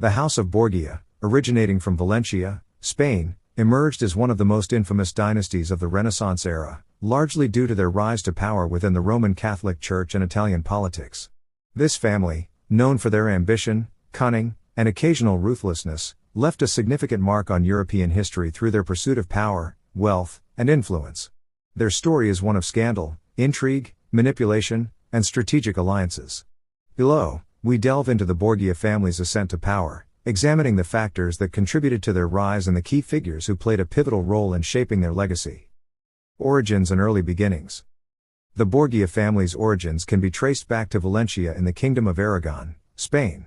The House of Borgia, originating from Valencia, Spain, emerged as one of the most infamous dynasties of the Renaissance era, largely due to their rise to power within the Roman Catholic Church and Italian politics. This family, known for their ambition, cunning, and occasional ruthlessness, left a significant mark on European history through their pursuit of power, wealth, and influence. Their story is one of scandal, intrigue, manipulation, and strategic alliances. Below, we delve into the Borgia family's ascent to power, examining the factors that contributed to their rise and the key figures who played a pivotal role in shaping their legacy. Origins and early beginnings. The Borgia family's origins can be traced back to Valencia in the Kingdom of Aragon, Spain.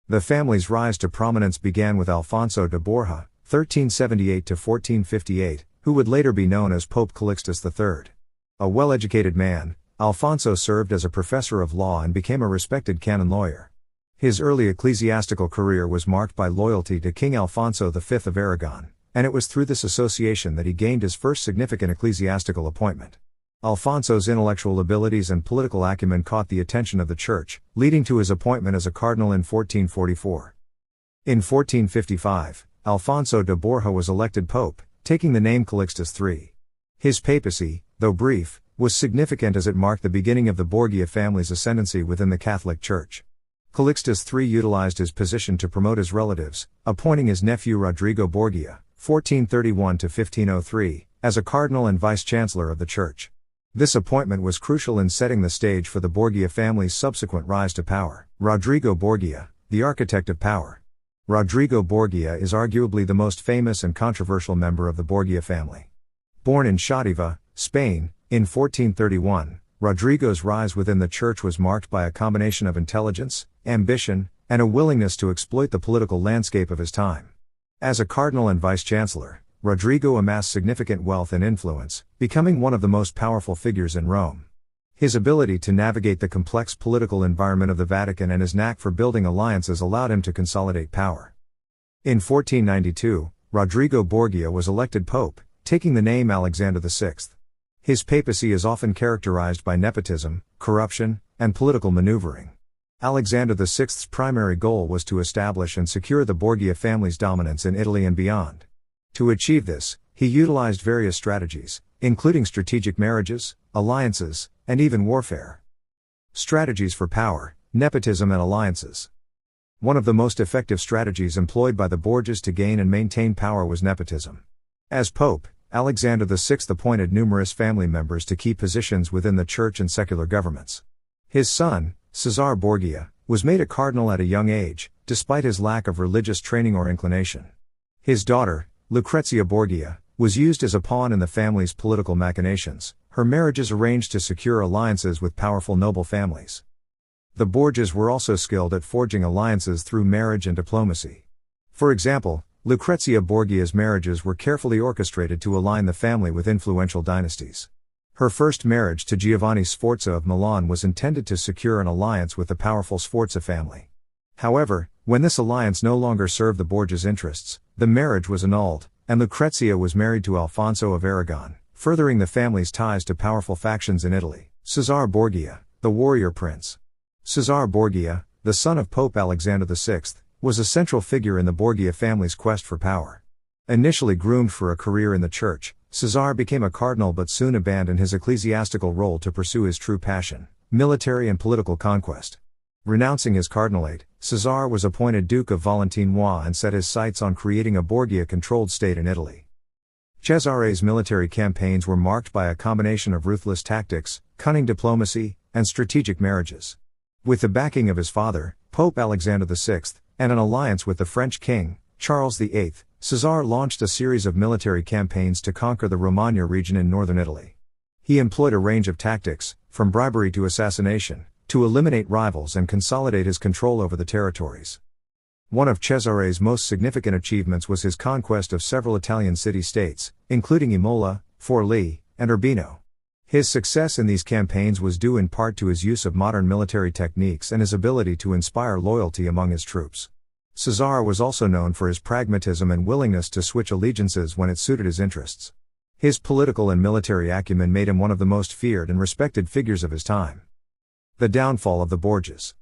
The family's rise to prominence began with Alfonso de Borja, 1378–1458, who would later be known as Pope Calixtus III. A well-educated man, Alfonso served as a professor of law and became a respected canon lawyer. His early ecclesiastical career was marked by loyalty to King Alfonso V of Aragon, and it was through this association that he gained his first significant ecclesiastical appointment. Alfonso's intellectual abilities and political acumen caught the attention of the Church, leading to his appointment as a cardinal in 1444. In 1455, Alfonso de Borja was elected pope, taking the name Calixtus III. His papacy, though brief, was significant as it marked the beginning of the Borgia family's ascendancy within the Catholic Church. Calixtus III utilized his position to promote his relatives, appointing his nephew Rodrigo Borgia, 1431–1503, as a cardinal and vice-chancellor of the Church. This appointment was crucial in setting the stage for the Borgia family's subsequent rise to power. Rodrigo Borgia, the architect of power. Rodrigo Borgia is arguably the most famous and controversial member of the Borgia family. Born in Xàtiva, Spain, in 1431, Rodrigo's rise within the Church was marked by a combination of intelligence, ambition, and a willingness to exploit the political landscape of his time. As a cardinal and vice-chancellor, Rodrigo amassed significant wealth and influence, becoming one of the most powerful figures in Rome. His ability to navigate the complex political environment of the Vatican and his knack for building alliances allowed him to consolidate power. In 1492, Rodrigo Borgia was elected pope, taking the name Alexander VI. His papacy is often characterized by nepotism, corruption, and political maneuvering. Alexander VI's primary goal was to establish and secure the Borgia family's dominance in Italy and beyond. To achieve this, he utilized various strategies, including strategic marriages, alliances, and even warfare. Strategies for power, nepotism and alliances. One of the most effective strategies employed by the Borgias to gain and maintain power was nepotism. As Pope, Alexander VI appointed numerous family members to key positions within the church and secular governments. His son, Cesare Borgia, was made a cardinal at a young age, despite his lack of religious training or inclination. His daughter, Lucrezia Borgia, was used as a pawn in the family's political machinations, her marriages arranged to secure alliances with powerful noble families. The Borgias were also skilled at forging alliances through marriage and diplomacy. For example, Lucrezia Borgia's marriages were carefully orchestrated to align the family with influential dynasties. Her first marriage to Giovanni Sforza of Milan was intended to secure an alliance with the powerful Sforza family. However, when this alliance no longer served the Borgias' interests, the marriage was annulled, and Lucrezia was married to Alfonso of Aragon, furthering the family's ties to powerful factions in Italy. Cesare Borgia, the warrior prince. Cesare Borgia, the son of Pope Alexander VI, was a central figure in the Borgia family's quest for power. Initially groomed for a career in the church, Cesare became a cardinal but soon abandoned his ecclesiastical role to pursue his true passion, military and political conquest. Renouncing his cardinalate, Cesare was appointed Duke of Valentinois and set his sights on creating a Borgia-controlled state in Italy. Cesare's military campaigns were marked by a combination of ruthless tactics, cunning diplomacy, and strategic marriages. With the backing of his father, Pope Alexander VI, and an alliance with the French king, Charles VIII, Cesare launched a series of military campaigns to conquer the Romagna region in northern Italy. He employed a range of tactics, from bribery to assassination, to eliminate rivals and consolidate his control over the territories. One of Cesare's most significant achievements was his conquest of several Italian city-states, including Imola, Forlì, and Urbino. His success in these campaigns was due in part to his use of modern military techniques and his ability to inspire loyalty among his troops. Cesare was also known for his pragmatism and willingness to switch allegiances when it suited his interests. His political and military acumen made him one of the most feared and respected figures of his time. The downfall of the Borgias.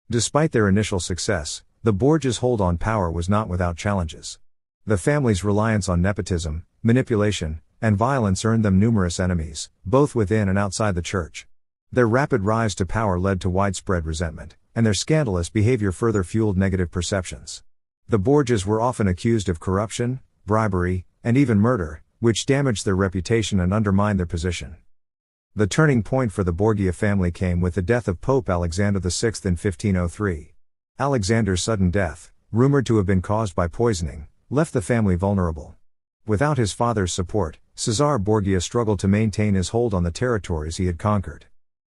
Despite their initial success, the Borgias' hold on power was not without challenges. The family's reliance on nepotism, manipulation, and violence earned them numerous enemies, both within and outside the church. Their rapid rise to power led to widespread resentment, and their scandalous behavior further fueled negative perceptions. The Borgias were often accused of corruption, bribery, and even murder, which damaged their reputation and undermined their position. The turning point for the Borgia family came with the death of Pope Alexander VI in 1503. Alexander's sudden death, rumored to have been caused by poisoning, left the family vulnerable. Without his father's support, Cesare Borgia struggled to maintain his hold on the territories he had conquered.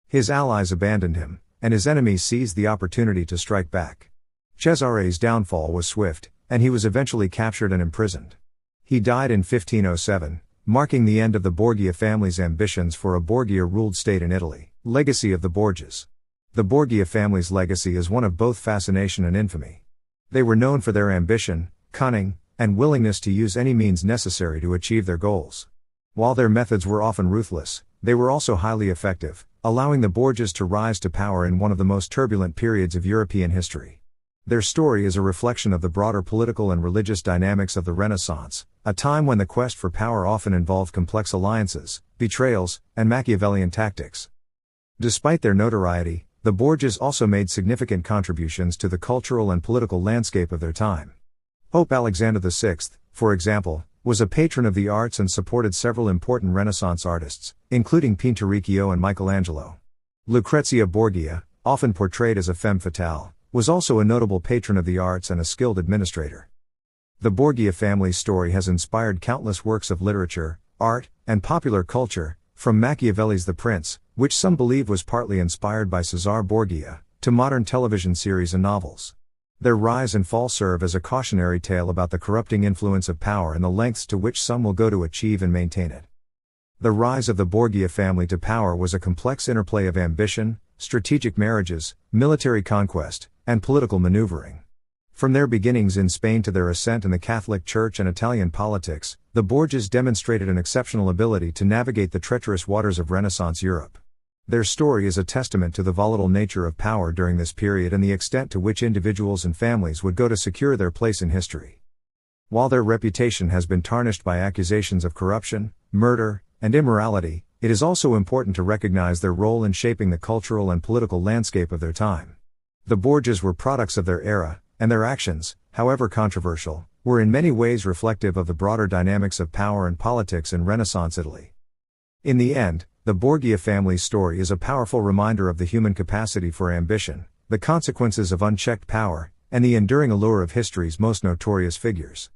His allies abandoned him, and his enemies seized the opportunity to strike back. Cesare's downfall was swift, and he was eventually captured and imprisoned. He died in 1507, marking the end of the Borgia family's ambitions for a Borgia-ruled state in Italy. Legacy of the Borgias. The Borgia family's legacy is one of both fascination and infamy. They were known for their ambition, cunning, and willingness to use any means necessary to achieve their goals. While their methods were often ruthless, they were also highly effective, allowing the Borgias to rise to power in one of the most turbulent periods of European history. Their story is a reflection of the broader political and religious dynamics of the Renaissance, a time when the quest for power often involved complex alliances, betrayals, and Machiavellian tactics. Despite their notoriety, the Borgias also made significant contributions to the cultural and political landscape of their time. Pope Alexander VI, for example, was a patron of the arts and supported several important Renaissance artists, including Pinturicchio and Michelangelo. Lucrezia Borgia, often portrayed as a femme fatale, was also a notable patron of the arts and a skilled administrator. The Borgia family's story has inspired countless works of literature, art, and popular culture, from Machiavelli's The Prince, which some believe was partly inspired by Cesare Borgia, to modern television series and novels. Their rise and fall serve as a cautionary tale about the corrupting influence of power and the lengths to which some will go to achieve and maintain it. The rise of the Borgia family to power was a complex interplay of ambition, strategic marriages, military conquest, and political maneuvering. From their beginnings in Spain to their ascent in the Catholic Church and Italian politics, the Borgias demonstrated an exceptional ability to navigate the treacherous waters of Renaissance Europe. Their story is a testament to the volatile nature of power during this period and the extent to which individuals and families would go to secure their place in history. While their reputation has been tarnished by accusations of corruption, murder, and immorality, it is also important to recognize their role in shaping the cultural and political landscape of their time. The Borgias were products of their era, and their actions, however controversial, were in many ways reflective of the broader dynamics of power and politics in Renaissance Italy. In the end, the Borgia family's story is a powerful reminder of the human capacity for ambition, the consequences of unchecked power, and the enduring allure of history's most notorious figures.